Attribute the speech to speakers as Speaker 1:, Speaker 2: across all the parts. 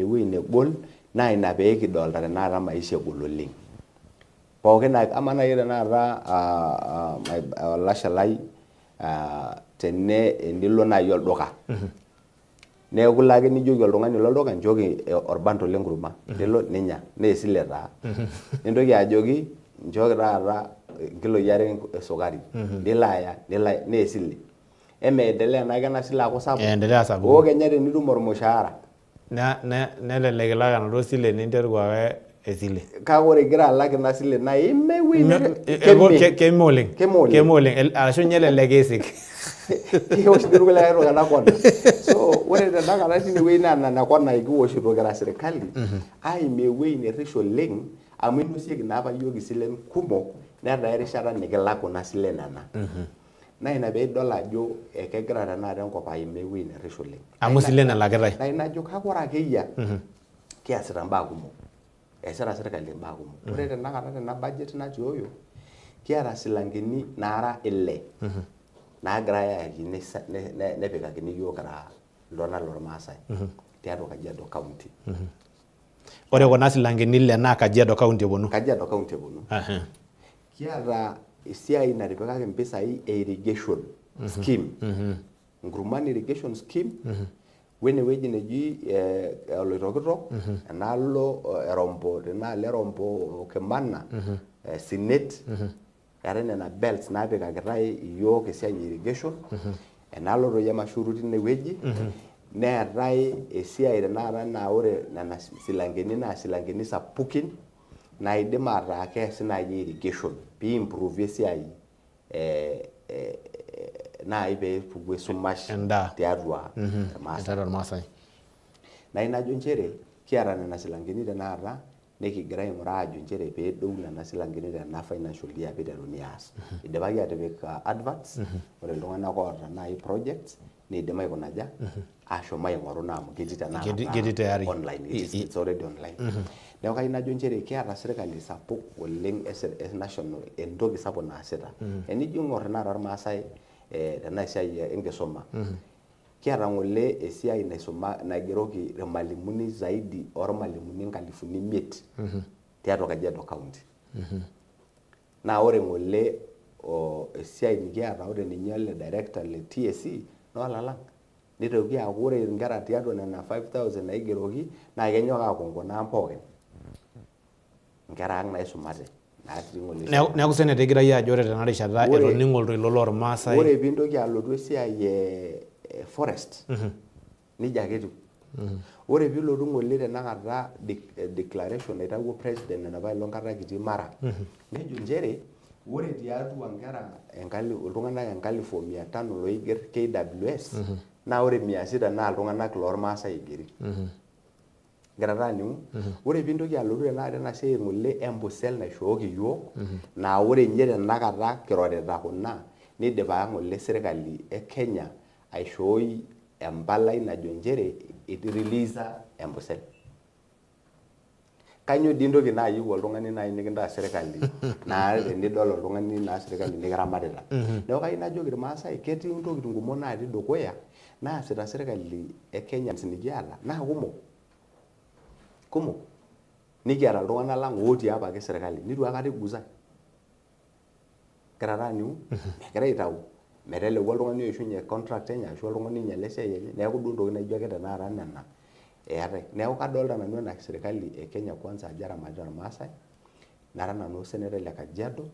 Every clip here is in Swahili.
Speaker 1: ewuei negol naa ina pee kidolta tenakata maisha egol oleng. Pookin ama nai tenakata olashe lai enilo nai olduka. Neeku ilo ake nijoki oltung'ani lolduka nchooki orbando lenkurma. Nilo ninya naa esile taa. Nintoki ajoki nchooki taata nkiloi are esukari. Nilo aya naa esile. Emeendelea naake ena sile aaku sapuk.
Speaker 2: Endelea sapuk.
Speaker 1: Oo kenya tenitum ormushaara.
Speaker 2: Nelelek ilak enaduo sile ninteru ake esile.
Speaker 1: Kake ore igira alak ina sile naa imewuei
Speaker 2: keme oleng. Arashu ninye elelek isik.
Speaker 1: Kiwosh irkulie tung'anak kona. So ore tenakata tinewuei naa nena kona kiwoshito kira serikali aimie ewuei nerrish oleng amu inosieki naa apa yiok isilen kumok netaa erishata nikilak kuna silen nena. Na ina pee idol ajo kegira tenakata enkop aimie ewuei nerrish oleng.
Speaker 2: Amu silen elakitae.
Speaker 1: Na ina ajo kake ore akeyia kiasita mbaa kumok. Eesita serikali mbaa kumok. Ore tenakata tena budget natioyo kiata silangeni naara 6 naagirai ayaki nepikakini yiok kira iltung'anak lormaasai tiatua Kajiado County.
Speaker 2: Ore kuna silangeni 6 naa Kajiado County eponu.
Speaker 1: Kajiado County eponu. Kiata esiai natipikaki mpisai e irrigation scheme. Nkurman irrigation scheme. Wene weji neji oloitokitok enaalo Erombo tenaalo Erombo Kimana Sinet eetae nena belts naapikakitai yiok esiai irrigation enaalo Toyia Mashuru tine weji neetae esiai tenakata naa ore nena silangeni naa silangeni sapukin naidim ataa keesi naaji irrigation pee improve esiai nai pee epuku esumash tiatua irmaasai. Na ina ajo nchere kiata nena silangeni tenakata nekigira aing'uraa ajo nchere pee edou nena silangeni tena financial year pee iteruni aas. Idipaki atipik adverts ore iltung'anak oota nai projects niidim aikunaja ashom aing'oru naa amu ketii tenakata online. It's already online. Neeku kayieu najo nchere kiata serikali sapuk oleng national entoki sapuk naasita. Enijo ing'or tenakata irmaasai tena esiai enkisuma. Kiata ng'ole esiai naigeroki irmalimuni zaidi ormalimuni 5,500 tiatua Kajiado County. Naa ore ng'ole esiai nikiata ore ninye ele director le TSC noolalang. Nitoki aaku ore nkera tiatua nena 5,000 naigeroki naa kenyok aakonkonaa pookin. Nkera ang' naisumate.
Speaker 2: Neeku senet egirai ajo ore tena rishata etoning'o oltoilo lormaasai.
Speaker 1: Ore piintoki alotu esiai forest nija ake etiu. Ore piilotu ng'ole tenakata declaration naitawuo president enapa ilo nkata kitii Mara nejo nchere ore tiatua nkera iltung'anak 500 loiger KWS naa ore 600 naa iltung'anak lormaasai igeri. Gratani ore pintoki alotu tenakata ena siai ng'ole embusel naishooki yiok naa ore nye tenakata kirorita kuna nidipa ng'ole serikali e Kenya aishooi empalai najo nchere it-release embusel. Kanyo dii ntoki naayieu oltung'ani nai nikintaa serikali naa tenidol oltung'ani naa serikali nikiramatita. Neeku kayieu najoki irmaasai ketii ntokitin kumok natii dukuya naasita serikali e Kenya nikiata naa kumok. Nikiata iltung'anak lang otii apake serikali nitu aikata igusa. Gratani egira aitau meteleku oltung'ani oishunye contract enye ashu oltung'ani oinyala esiai enye. Neeku duo ntokitin naijo ake tenakata nena eetae. Neeku kadolta nanu ena serikali e Kenya kwanza ajo eramatita irmaasai nara nanu osenetai le Kajiado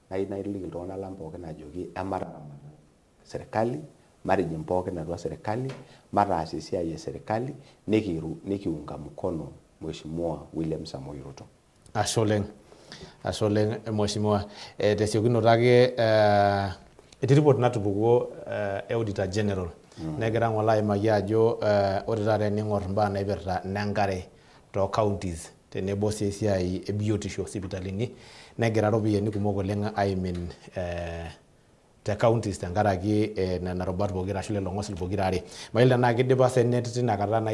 Speaker 1: nayieu nailiki iltung'anak lang pookin ajoki emataramata serikali marijing pookin atua serikali mataas esiai e serikali nikiunga mkono Mheshimiwa William Samoei Ruto.
Speaker 2: Ashe oleng Mheshimiwa. Tesiokinoto ake etii report natupukuo Auditor General negira ng'ole aimaki ajo ore taata ening'or mbaa naipirta nenkare too counties tenebo sii esiai ebiotisho sipitalini negira ropiyiani kumok oleng aimin te counties tenkaraki nena rubat pokira ashu lelo ng'osil pokira are. Mayiolo tenaa kidipa senet tinakata naa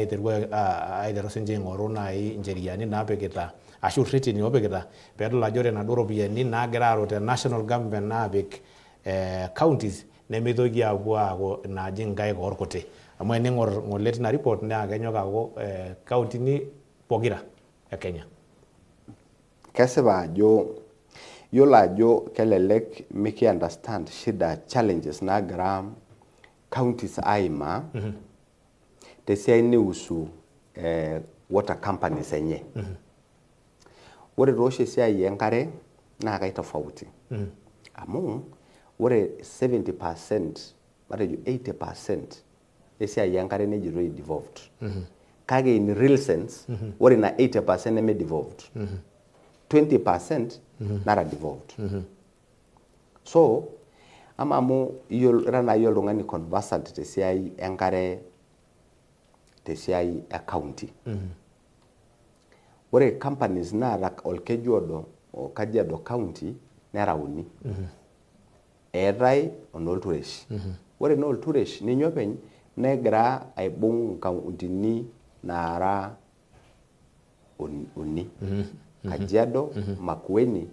Speaker 2: aiteru sinche aing'oru nai ncheriani naapikita ashu reteni oopikita peedol ajo ore naduo ropiyiani naagira aro te national government naapik counties nemitoki aapuo aaku naaji nkaik orkuti amu ening'or ng'ole tina report naa kenyok aaku kauntini pokira e Kenya.
Speaker 1: Kesipa ajo yiolo ajo kelelek miki-understand shida challenges naagira counties aimaa tesiai niusu water companies enye. Ore tooshi esiai enkare naa kaitofauti. Amu ore 70%, matejo 80% esiai enkare nejitoi devolved. Kake in real sense, ore na 80% neme devolved. 20% nara devolved. So, amu ira naa iyie oltung'ani conversant tesiai enkare tesiai e county. Ore companies naata Olkejuodo o Kajiado County nera uni. Eetai Olturesh. Ore Olturesh ninye openy negira aibung' nkauntini naara uni. Kajiado, Makueni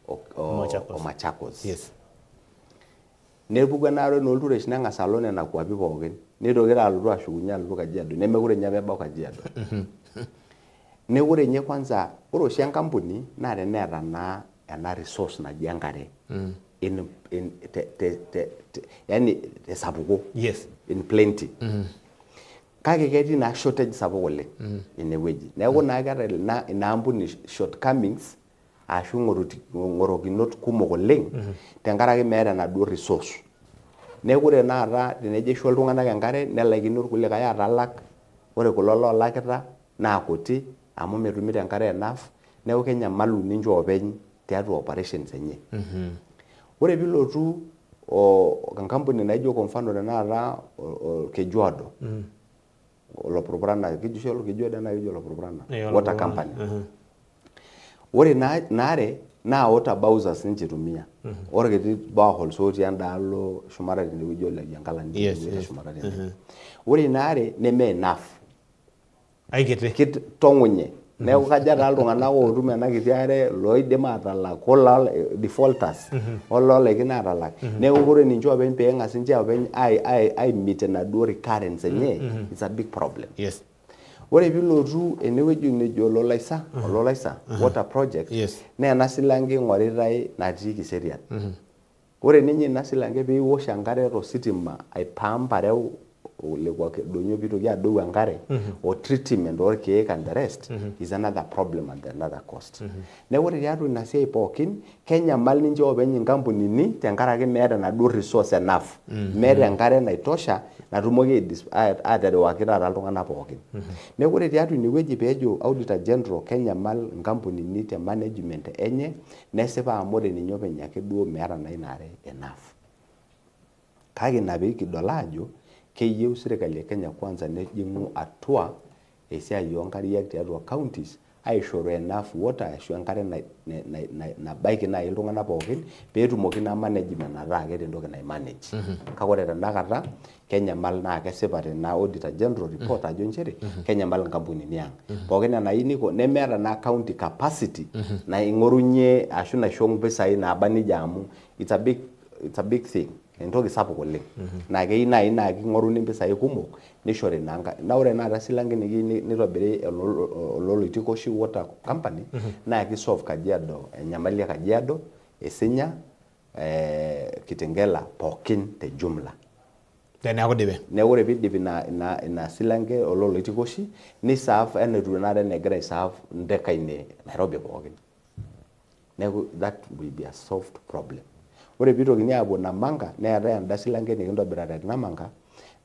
Speaker 1: o Machakos.
Speaker 2: Yes.
Speaker 1: Nepuku enaare Olturesh neng'as alo nena kwapi pookin. Nitoki alotu ashukunye alotu Kajiado. Nemekure ninye ebau Kajiado. Neeku ore nye kwanza, ore oshi enkampuni naa teneeta naa ena resource naji enkare. Yani tesapuko.
Speaker 2: Yes.
Speaker 1: In plenty. Kake ketii naa shortage sapuk oleng inewueji. Neeku naa keeta ina ampuni shortcomings ashu ng'orokinot kumok oleng tenkaraki meeta enaduo resource. Neeku ore naata tenejo aisho iltung'anak enkare nelaikino irkulikae atalak. Ore kulo loolakita naa kuti amu metumito enkare enough. Neeku kenyamalu ninche openy tiatua operations enye. Ore pilotu enkampuni naijo kwa mfano tenakata Olkejuodo. Olopurupurana, keji Olkejuodo naa keji Olopurupurana. Water company. Ore naare naa water bowsers ninche itumia. Ore ketii boreholes otii endaalo shumata tenewueji oleng Enkalani shumata tene. Ore inaare neme enough.
Speaker 2: Aikiti.
Speaker 1: Kitong'unye. Neeku kaja taa iltung'anak ootum ena kiti are loidim atalak kulo defaulters ololaikino atalak. Neeku ore ninche openy peeng'as ninche openy ai-meet enaduo recurrence enye, it's a big problem.
Speaker 2: Yes.
Speaker 1: Ore pilotu enewueji nejo Ololaisa water project naa ena silanke ing'oritai natii Kiserian. Ore ninye ina silanke piiwosh enkare tositima aipump areu lekwa kedonyo piitoki adou enkare o treatment orkeek and the rest is another problem and another cost. Neeku ore tiatua ina siai pookin kenyamal ninche openy inkampunini tenkaraki meeta enaduo resource enough. Meeta enkare naitosha natumoki aterewaki taata iltung'anak pookin. Neeku ore tiatua inewueji peejo Auditor General kenyamal inkampunini te management enye nesipa amu ore ninye openy ake duo meeta naa ina are enough. Kake ina peekidol ajo keyieu serikali e Kenya kwanza nejing'u atua esiai oonkariak tiatua counties aishoru enough water ashu enkare nabaiki naaji iltung'anak pookin peetumoki naa management ataa keeta entoki naimanage. Kake ore tenakata kenyamal naa kesipa tena Auditor General report ajo nchere kenyamal inkampunini ang'. Pookin enayieu niko nemeeta naa county capacity naing'orunye ashu naisho mpisai naaba nejia amu it's a big thing. Entoki sapuk oleng. Naa keyieu naaji naa king'oruni mpisai kumok nishori naa enkae. Naa ore naata silanke nikiyieu nitobiri Ololoitikoshi water company naa kisolve Kajiado, enyamali e Kajiado, Isinya, Kitengela pookin te jumla.
Speaker 2: Teneeku dipe.
Speaker 1: Neeku ore piidip ina silanke Ololoitikoshi niserve enetiu tenakata enegira aiserve ndekaine Nairobi pookin. Neeku that will be a solved problem. Ore piitokini aapuo Namanga neetai enda silanke nikintobirata te Namanga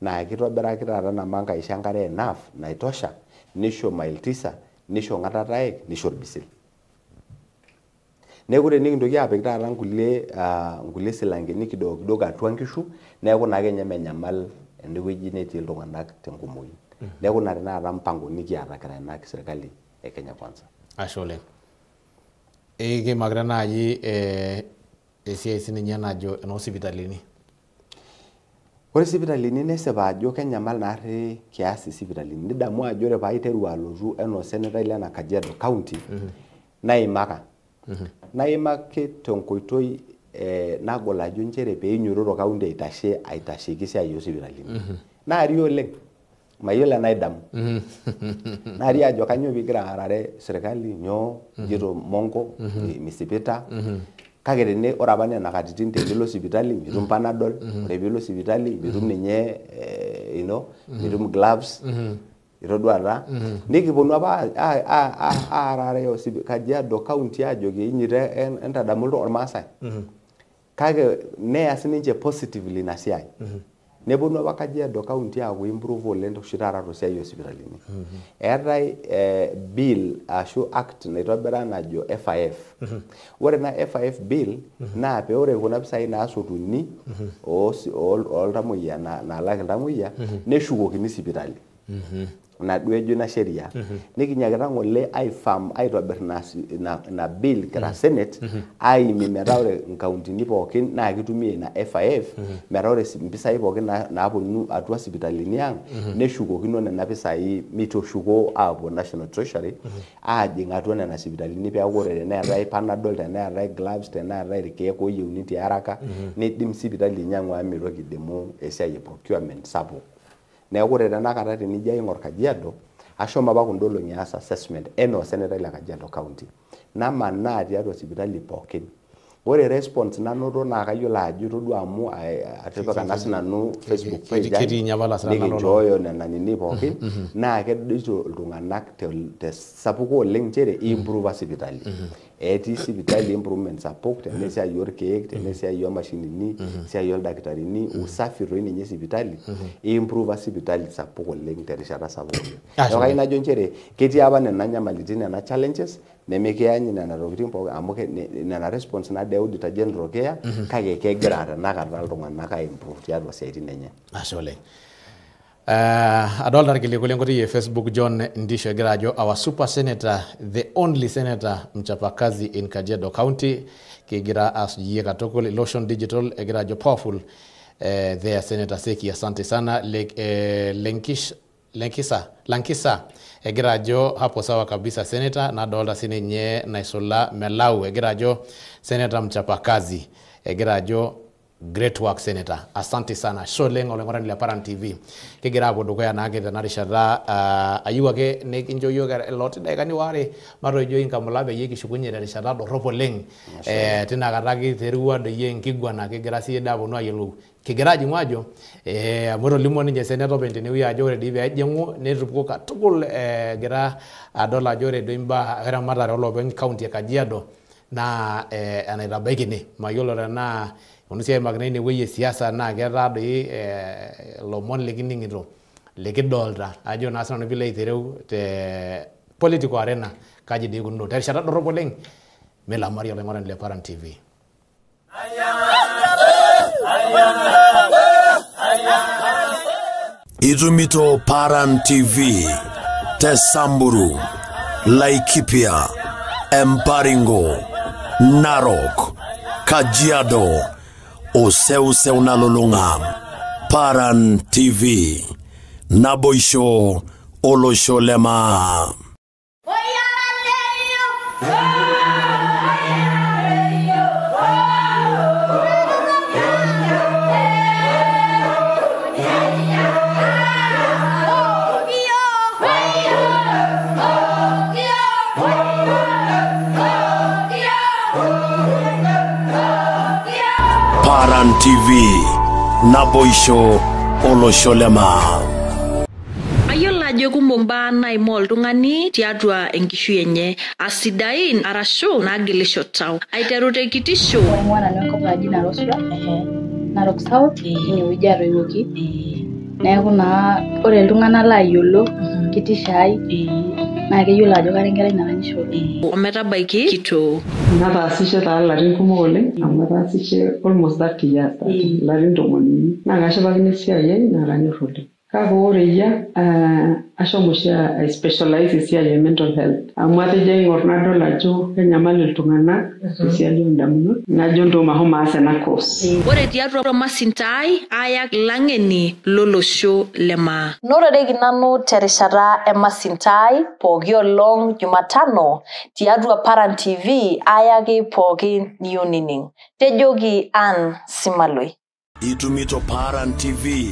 Speaker 1: naa kitobiraki taata Namanga aisho enkare enough naitosha nisho mile 9 nisho Ng'atataek nisho Orbisil. Neeku ore nikintoki apik taata nkulie silankeni kidogo atua nkishu neeku naa kenye menyamal enewueji netii iltung'anak tenkumoi. Neeku ina tenakata mpango nikiata kira ena serikali e Kenya kwanza.
Speaker 2: Ashe oleng. Kiimakita naaji esiai sininye najo enoosipitalini.
Speaker 1: Ore sipitalini nesipa ajo kenyamal naarri kiasi sipitalini. Nidamu ajo ore paiteru alotu enaa osenetai lena Kajiado County naimaki tenkoitoi nagol ajo nchere peinyototo county aitasheki esiai oosipitalini. naari oleng mayiolo enaidam naari ajo kanyo bigira arare serikali nyo jito mongo misipita kake tene ora apa nena katitin tenilo sipitali mitum panadol ore pilo sipitali mitum ninye mitum gloves iroduata nikiponu apa arare Kajiado county ajo kinyire entadamu ormaasai kake neya sininche positively na siai neponu apa Kajiado county aku improve oleng oshitara to siai hospitalini eetai bill ashu act naitobira najo FIF ore na FIF bill na pe ore kuna pisai naasotuni oltamoyia nalak iltamoyia neshukokini sipitali na duejo na sheria nikinyakita ngole aifam aitobir na bill kira senate aimi metaure nkauntini pookin na kitumie na FIF metaure mpisai pookin naaponu atua sipitalini ang neshukokino nena pisai mitoshuko apuo national treasury ajing atua nena sipitalini peaku ore teneetai panadol teneetai gloves teneetai irkeek oyeuni tiaraka nidim sipitali nyangu amitoki dimu esiai procurement sapuk neeku ore tenakata tenijia aing'or Kajiado ashomo apa kundolong'i aas assessment senator le Kajiado county namanaa tiatua sipitali pookin ore response nanoto na kayiolo ajo todua amu atipika nanu Facebook page nikinchooyo nena nini pookin na kedito iltung'anak te sapuko oleng nchere improve sipitali eti sipitali improvement sapuk tenesiai orkeek tenesiai omashinini siai oldakitarini usafi roi ninye sipitali improve sipitali sapuk oleng terishata sapuk neeku najo nchere ketii apa nena nyamalitin nena challenges nemekiany nena tokitin pookin amu nena response na Auditor General care kake kegira tenakata iltung'anak improve tiatua siaitin enye
Speaker 2: ashe oleng adolta irkiliku lenkoti ye Facebook John Ndisho egira ajo our super senator the only senator mchapakazi in Kajiado County kigira asujie katukul Lotion Digital egira ajo powerful their senator Seki asante sana Lankisa egira ajo hapo sawa kabisa senator na dolta sininye Naisola Melau egira ajo senator mchapakazi egira ajo great work senator asante sana sholeng olengorani le PARAN TV kigira apo dukuya naake tenarishata ayiu ake nikinjoyo lot daikani ware matojo inkamula peyie kishukunye terishata dorrop oleng tinakata kiterua doyie nkigwana kigira sii daponu ayiolou kigira ajing'u ajo amu limo ninye senator pentenewi ajo ore dii peejing'u netupuko katukul gira adol ajo ore doi mbaa eramatare olopeny county e Kajiado na enaitabakine mayiolo tenaa onusia magnai newuei siasa na ketaa doi lomon likining'ito likidolta ajo na sana vile itereu te political arena kaji dii kuno terishata dorrop oleng melamari oleng'orani le PARAN TV
Speaker 3: Itumito PARAN TV Tesamburu Laikipia Emparingo Narok Kajiado Oseu unalolunga PARAN TV Naboisho Olosholema PARAN TV Naboisho Olosholema
Speaker 4: Ayola ajo kumba naimo oltung'ani tiatua enkishui enye asidain arashu nagilisho tau aiteru te kitisho
Speaker 5: mwana nako kaji na rosura Narok South inewueji atoiwoki neeku naa ore iltung'ana layiolo kitishai na keyiolo ajo kare enkerai naranyisho oleng
Speaker 4: ometabaiki kito
Speaker 6: nataasishe taa larin kumok oleng amu ataasishe almost 30 years larin 10 naa kashipakino esiai ai naranyor oleng kake ore iyia ashomo oshi ai specialize esiai e mental health amu atejo aing'or nadol ajo kenyamal iltung'anak esiai oondamunot najo ntoo mahomo aas ena course
Speaker 4: ore tiatua masintai ayak lang'eni lolosho lema nororeki nanu terishata emasintai pooki olong Jumatano tiatua PARAN TV ayaki pooki nionining tejoki Ann Simaloi
Speaker 3: Itumito PARAN TV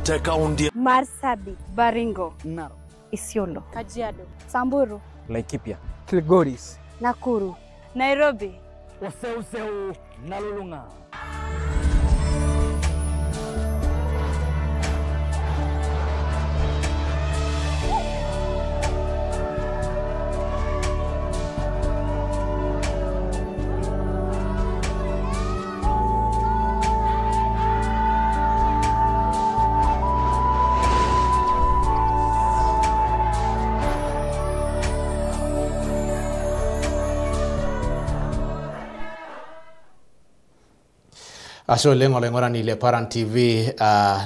Speaker 3: te kaunti
Speaker 7: Marsabit, Baringo,
Speaker 8: Narok,
Speaker 7: Isiolo, Kajiado, Samburu,
Speaker 8: Laikipia, Kilgoris,
Speaker 7: Nakuru, Nairobi,
Speaker 8: Oseu Nalulunga.
Speaker 2: Asho lengo lengorani le PARAN TV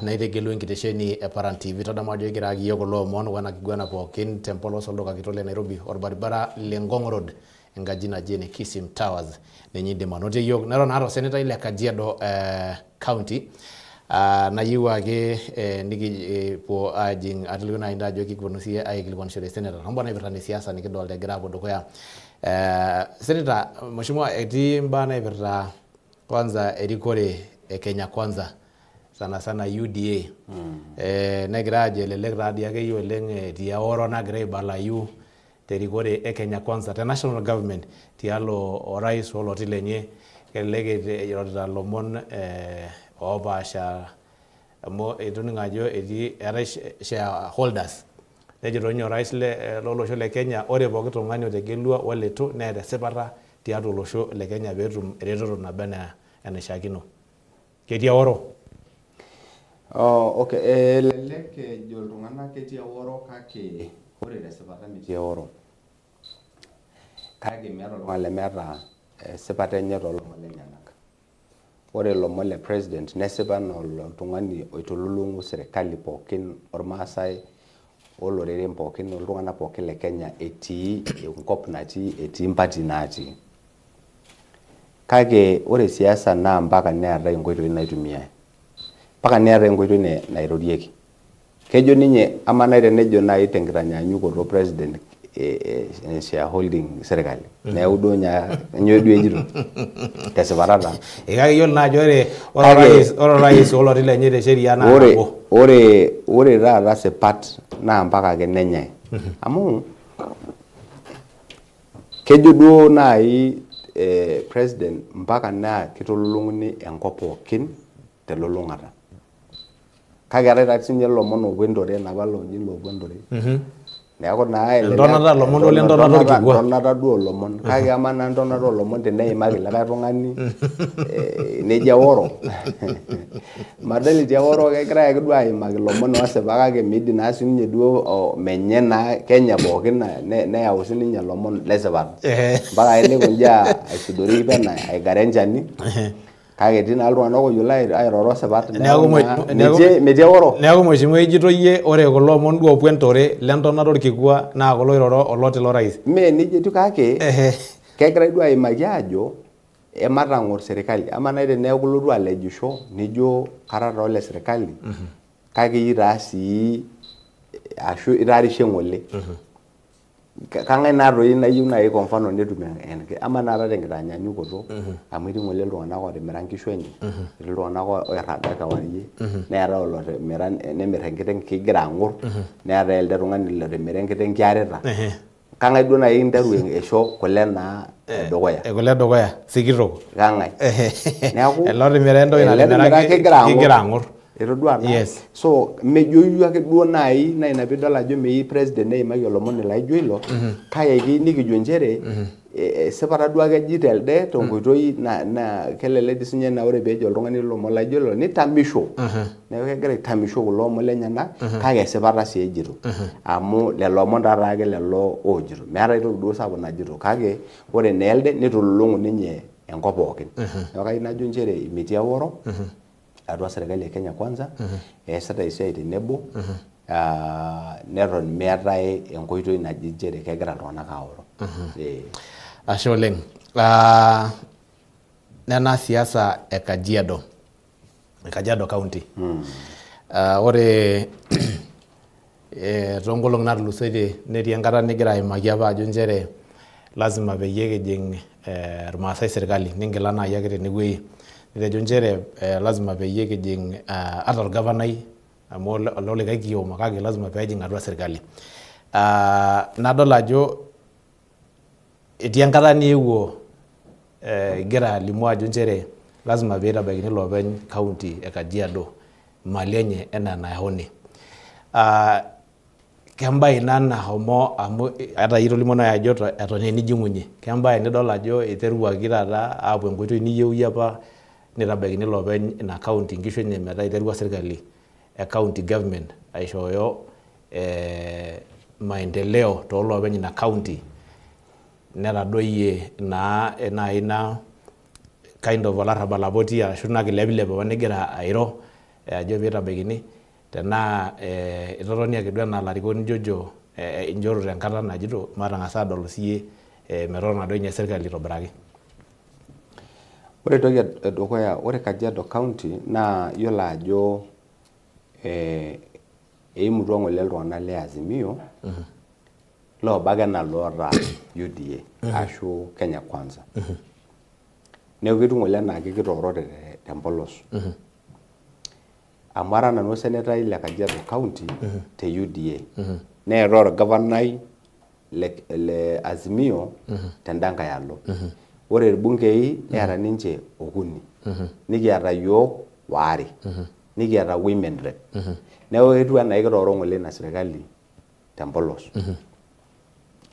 Speaker 2: na itegelu nkitesheni PARAN TV tadama jo igira giyo kolo mon wana kigwana pokin tempolo soloka kitole Nairobi orbaribara Lengong Road ngajina jene Kisim Towers nenyinde manote yo naro naro senator ile Kajiado county na yiwa ke niki po ajing atluna inda jo kikonusie ai kilikuwa shule senator hamba na ibirani siasa nikidolde grabo dokoya senator mheshimiwa eti mbana ibirra kwanza erikore Kenya kwanza sana UDA negraje lelegradi yake yo leng dia oro na grey balayu terikore Kenya kwanza the national government tialo orais oloti lenye kelege yorota lomon obasha mo etuninga jo edi shareholders nejironyo rais le lolosho le Kenya ore bokito ngani otegelua waletu na de separa tiato losho le Kenya betum eretoto nabana anashakino ketia oro
Speaker 1: okay leleke joltungana ketia oro kake ore lesipata metia oro kake meero lomale meta sipata enye tolomon lenyanak ore lomon le president nesipa oltungani oitululungu serikali pookin ormaasai oloreren pookin oltungana pookin le Kenya etii enkop natii etii mpati natii kake ore siasa na mpaka neetai enkoitoi naitumiai mpaka neetai enkoitoi nairorieki kejo ninye ama naire nejo nai tenkitanyanyukoto president shareholding serikali neudo nya nyodo ejito tesiparata
Speaker 2: ikayol na jore oro rais oloti lenye de sheria na
Speaker 1: ore rara sepat na mpaka kenenye amu kejo duo nai president mpaka na kitolulunguni enkop pookin telulungata kake ara sinye lomon ogwendore nabalo njilo ogwendore neeku na ele
Speaker 2: ndonata lomon ole ndonata orkigwa
Speaker 1: ndonata duo lomon kake amana ndonata lomon teneimaki likae tung'ani neja oro madali ja oro kegira ake duo aimaki lomon wasipa kake midi na sinye duo menye na Kenya pookin neyau sininye lomon lesipat mpaka ene kunja aisudori pena aigarenjani kake tina altung'anak oyiolo airoro sipat metia oro
Speaker 2: neeku mheshimiwa ejito yie ore kulo omon duo opwentore lentonata orkikwa na kulo oiroro oloti lo rais
Speaker 1: me nije tu kake kegira duo aimaki ajo ematang'or serikali ama naide neeku lotu alejisho nijo karata ole serikali kake itaa sii ashu itarishe ng'ole kangai naroi nayieu nai kwa mfano netum ama nara tenkitanyanyukoto amu etii ng'ole iltung'anak otimira nkishu enye etii iltung'anak oirraga kewarie neetai olotimira nemir enkiteng kigira ang'or neetai elde tung'ani lotimira enkiteng kiarita kangai duo nai interu esho kule naa dukuya
Speaker 2: kule dukuya sikitok
Speaker 1: kangai neeku
Speaker 2: elotimira entoki natimira kigira ang'or
Speaker 1: etodua na so mejoyu ake duo nai na inapidol ajo mei president neimaki olomoni laijo ilo kaya iki nikijo njere separa duo ake jitelde tonkoitoi na kelelek sinye na ore pejo oltung'ani lomon laijo ilo nitamisho neeku kegira aitamisho kulo omon lenyenak kake separa sii ejito amu lelo omon taata ake lelo ojito meetai toki duo sapuk najito kake ore neelde nitululung'u ninye enkop pookin neeku kayieu najo njere metii eworo atua serikali ya Kenya kwanza eesita esiai tenebo neton meetai enkoitoi naji njere kegira iltung'anak aoro
Speaker 2: ashe oleng nena siasa e Kajiado county ore tongolong natulusoitie netii enkata nigira aimaki apa ajo njere lazima peyie kijing irmaasai serikali ningila nai ake tenewuei nitejo njere lazima peyie kijing ata orgavanai amu ololikae kioma kake lazima peejing atua serikali. Nadol ajo etii enkata niewuo igira alimu ajo nchere lazima peitabaikini loopeny county e Kajiado mali enye enaa nayauni. Kembae ina nahomo amu ata iyie tolimuo ajo eton enijing'unye, kembae nidol ajo iteruaki taata aapuo enkoitoi niyieu iyie apa nitabaikini loopeny ina county nkishu enye metaa iterua serikali e county government aishooyo maendeleo tooloopeny ina county netadoyie naa nai ina kind of olarrabal apa otii ashu nakilepilep apa nigira airo ajo peitabaikini tenaa itotoni ake duo enaa larikoni jojo injoto tenkata najito matang'asa adol siiyie metotona duo ninye serikali aitobiraki.
Speaker 1: Ore toki edukuya, ore Kajiado County naa yiolo ajo eimutua ng'ole iltung'anak le Azimio loobake enaa loota UDA ashu Kenya Kwanza. Neeku ketiu ng'ole enaa kitoorote tempolos. Amu ara nanu senatai le Kajiado County te UDA. Neetai orgavanai le Azimio tendankai alo. Ore irbungei neeta ninche okuni. Nikiata yiok waare. Nikiata women rep. Neeku etiu enaa kitooro ng'ole ina serikali tempolos.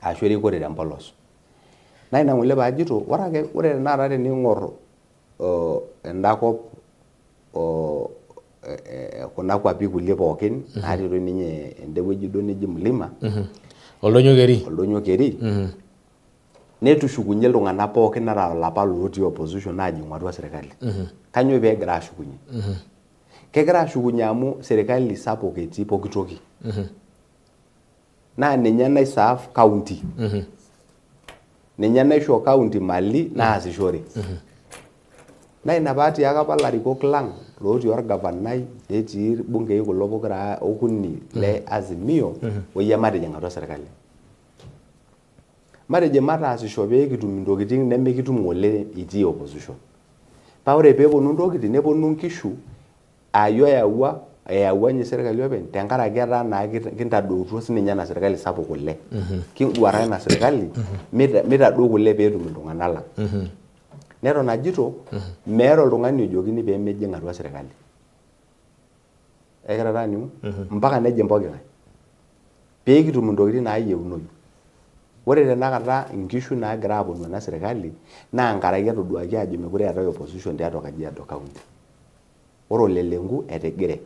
Speaker 1: Ashu erikore tempolos. Naa ina ng'ole paajito ore tenakata tening'or enda kop kuna kwapi kulie pookin natii doi ninye ende wueji duo neji mlima Oldonyo Keri netushukunye iltung'anak pookin ata ilapa lotii opposition aajing'u atua serikali. Kanyoo peegira ashukunye? Kegira ashukunye amu serikali sapuk etii pooki toki. Naa ninye naiserve county. Ninye naisho county mali naasishore. Na ina paatiaka apa larikok lang lotii orgavanai etii irbungei kulo pokira okuni le Azimio oyie matijing atua serikali. Matejo mataasisho pee kitum intokiting nemikitum ng'ole itii opposition. Paa ore peeponu ntokiting neponu nkishu aayio eyawua nye serikali openy tenkaraki etaa naa kintadoutuo sininye ena serikali sapuk kule. Kinguara ena serikali mitadou kule peetum iltung'anak lang. Neton ajito meeta oltung'ani ojokini pee mejing atua serikali. Ekira tanimu mpaka nejing pooki ng'ae. Pee kitum intokiting naayieunoyu. Ore tenakata nkishu naagira aaponu ena serikali naa nkaraki etoduaki ajo mekure eetai opposition tiatua Kajiado County. Ore olelengu etigire.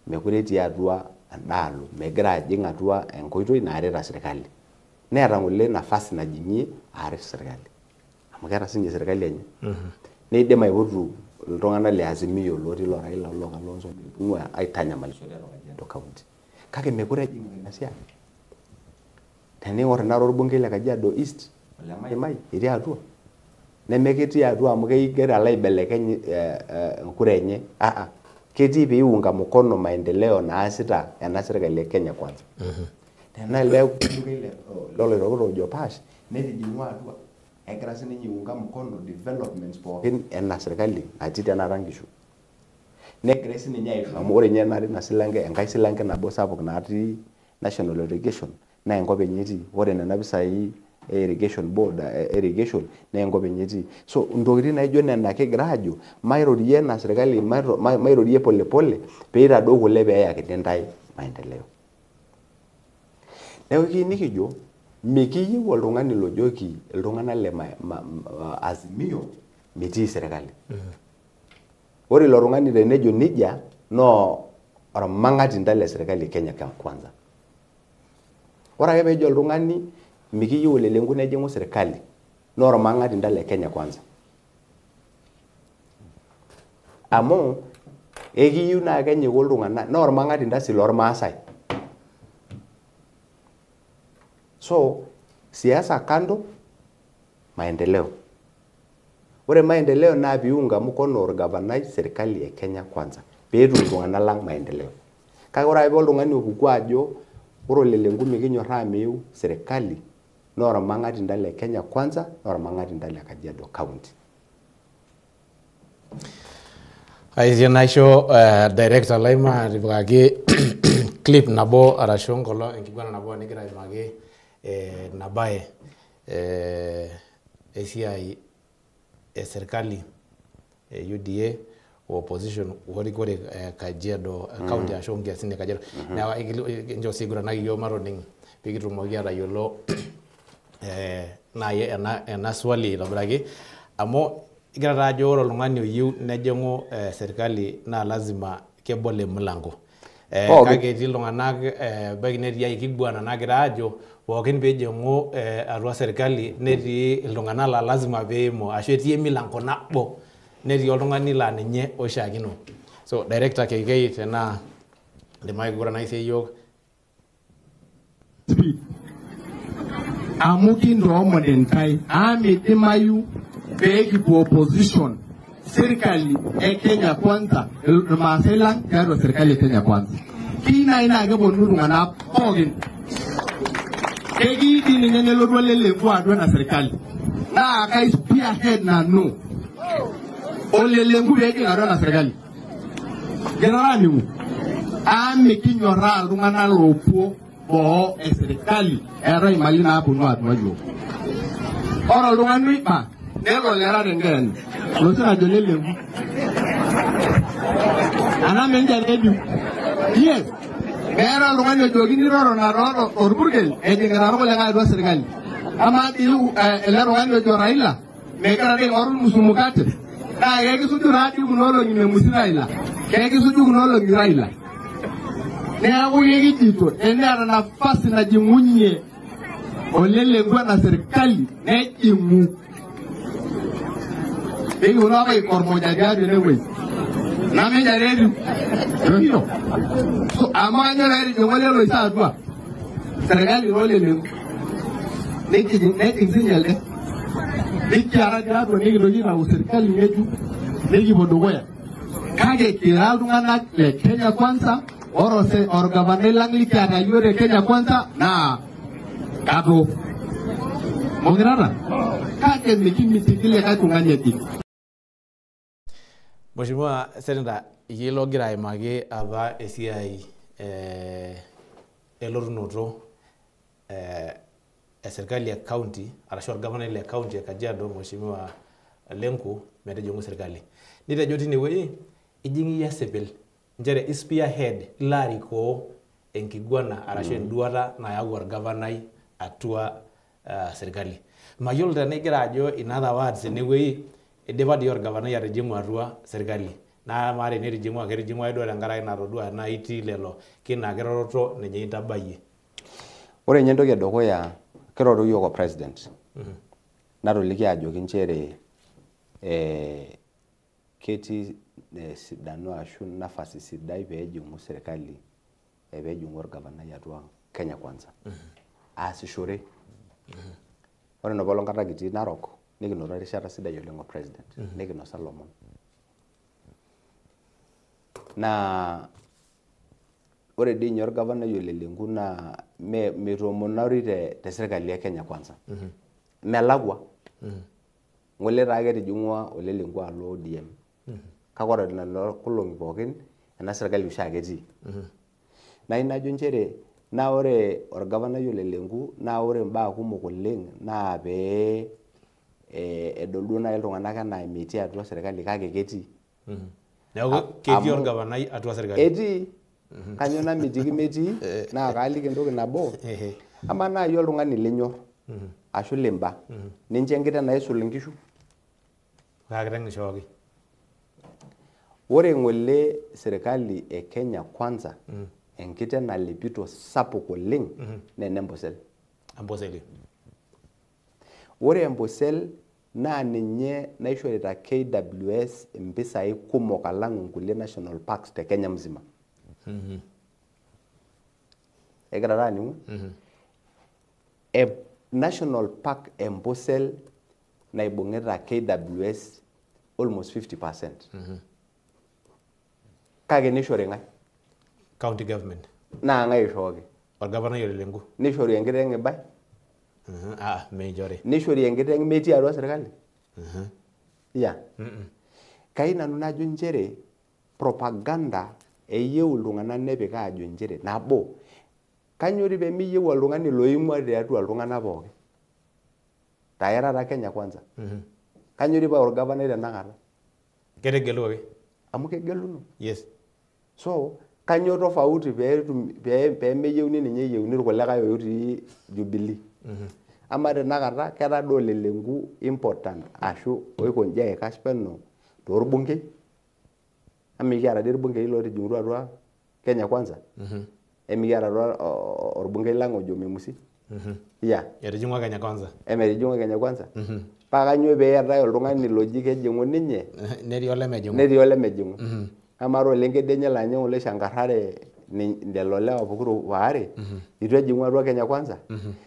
Speaker 1: Mekure etii atua endaalo, megira ajing atua enkoitoi naarita serikali. Neeta ng'ole nafasi najing'ie aaret serikali. Amu keeta sinye serikali enye. Neidim aipotu iltung'anak le Azimio lotii lo Raila lo Kalonzo ng'ua aitanyamalisho tiatua Kajiado County. Kake mekure ejing ina siai. Tening'or naa orbungei le Kajiado East ole Maimai etii atua. Nemeketii atua amu kegira alo aibelekeny enkura enye. Ketii piiunga mkono maendeleo naasita ena serikali e Kenya Kwanza. Tenaa ile orbungei loloitokitok ojo Pash netijing'ua atua. Egira sininye iunga mkono developments pookin ena serikali natii tenakata nkishu. Negira sininye aisho amu ore nye natii ina silanke enkae silanke nabo sapuk natii National Irrigation naa enkop enye etii. Ore nena pisai irrigation board irrigation naa enkop enye etii. So ntokiting naijo nena kigira ajo mairorie ena serikali mairorie polepole peitadou kule peeyakini ntae maendeleo. Neeku kiyieu nikijo mikiyieu oltung'ani lojoki iltung'anak le Azimio metii serikali. Ore ilo tung'ani tenejo nija noo ormang'atinda le serikali Kenya Kwanza. Ore ake peejo oltung'ani mikiyieu olelengu nejing'u serikali noo ormang'atinda le Kenya Kwanza. Amu ekiyieu naa kenyiko iltung'anak noo ormang'atinda sii lormaasai. So, siasa kando, maendeleo. Ore maendeleo naa piunga mkono orgavanai serikali e Kenya Kwanza. Peetum iltung'anak lang maendeleo. Kake ore ake oltung'ani opuku ajo ore olelengu mikinyorraa miu serikali naa ormang'atinda le Kenya Kwanza naa ormang'atinda le Kajiado County.
Speaker 2: Aizia naisho director Laima ripikaki clip nabo arashu ngolo enkiguana nabo nigira aimaki nabae esiai serikali UDA opposition kore Kajiado county ashu ngiasini Kajiado na njo sigura na yo maroning pikitumoki atayiolo naye ena swali labiraki amo igira tajo ore oltung'ani oyieu nejingu serikali na lazima kebole mlango kake etii iltung'anak baiki netii aikiguana nagira ajo pookin peejingu atua serikali netii iltung'anak la lazima peimo ashu etii emilango nabo netii oltung'ani la ninye oishaakino. So director KK tena ndimai kugura na ise yiok
Speaker 9: amuki ndo modenkai amidimayu pekipu opposition serikali Kenya kwanza maselang karo serikali Kenya kwanza kina ina ke bonu ngana pogin egi dini nene lodwa lele kwa adwa na serikali na kai spearhead na no olele ngu egi adwa na serikali generali mu kinyorra ngana lopo bo serikali era imali na bunu adwa jo ora lungani ba nelo lera dengen lo sira jolele ana menja redu yes era lungani jogini roro na roro orburgel ngara ko lenga do serikali ama diu elero wando jo Raila megara de orun musumukate na yegi suju radi munolo ni musiraila yegi suju munolo ni Raila ne awu yegi tito enera nafasi na jimunye olele ngwa na serikali ne jimu Begi unawa ikormo jajadu newe na meja redu Yo So amanyo na eri jomole lo isa adwa serikali role lemu Neki sinyale Neki arajadu neki doji na serikali ngeju Neki bodogoya Kage kiraldu ngana le Kenya kwanza Orose orgavane langli kia yure Kenya kwanza na Kado Mongirana Kage mitikile katu nganyeti
Speaker 2: Mheshimiwa Senator yelo gira aimaki apa esiai elorunoto serikali ya county arashu orgavanai le county ya Kajiado Mheshimiwa Lenku metejingu serikali nitejo tinewueji ijingi ya sepel njere spearhead lariko enkiguana arashu enduata nayau orgavanai atua serikali mayiolo tenegira ajo in other words enewueji idipa di orgavanai atijingu atua serikali na mare nerijingu akerijingu aido tenkaraki natodua na itii lelo kina keroroto ninye intabayie
Speaker 1: ore nye entoki edukuya kiroro yiok o president natoliki ajoki nchere ketii sidano ashu nafasi sidai peejingu serikali peejingu orgavanai atua Kenya kwanza aasishore ore enapolong kata kitii Narok nikinoto erishata sidai oleng o president nikinosa lomon na ore dii nye orgavanai olelengu na metomonari te serikali ya Kenya kwanza melakwa ngole taake etijingua olelengu alo ODM kake ore nena kolongi pookin ena serikali oshiake etii na inajo nchere na ore orgavanai olelengu na ore mbaa kumok oleng na pee edol duo nai iltung'anak enaa metii atua serikali kake ketii
Speaker 2: neeku ketii orgavanai atua serikali
Speaker 1: etii kanyo na mitiki metii na kaaliki entoki nabo ama nai oltung'ani linyor ashu limba ninche enkite naisul inkishu
Speaker 2: kakiteng ishooki
Speaker 1: ore ng'ole serikali e Kenya kwanza enkite nalepito sapuk oleng na enembosel
Speaker 2: amboseli
Speaker 1: ore embosel na ninye naishorita KWS mpisai kumok alang nkulie national parks te Kenya mzima egira rani national park embosel naibungita KWS almost 50% kage nishore ngai
Speaker 2: county government
Speaker 1: na ngai shoki
Speaker 2: orgavanai olelengu
Speaker 1: nishori enkiteng ibai
Speaker 2: mejore
Speaker 1: nishori enkiteng metii atua serikali ya kai nanu najo nchere propaganda eyieu iltung'anak nepik aajo njere nabo kanyori pee miyieu oltung'ani loimua tiatua iltung'anak pookin taerara Kenya kwanza kanyori paa orgavanai tenakata
Speaker 2: ketegeluaki
Speaker 1: amu kegeluno
Speaker 2: yes
Speaker 1: so kanyo tofauti pee meyieuni ninye eyieuni irkulikae otii Jubilee ama tenakata ketadoo lelenku important ashu oikonji aikash peno torbungei amikiata dii irbungei lootijing'utua atua Kenya kwanza emikiata orbungei lang ojo Memusi
Speaker 2: etijing'ua Kenya kwanza
Speaker 1: emetijing'ua Kenya kwanza paa kanyo pee eetae oltung'ani loji kejing'u ninye
Speaker 2: netii olemejing'u
Speaker 1: ama oleng kedenye lanye ole shankarare lelo lewa pokiro waare itu ejing'u atua Kenya kwanza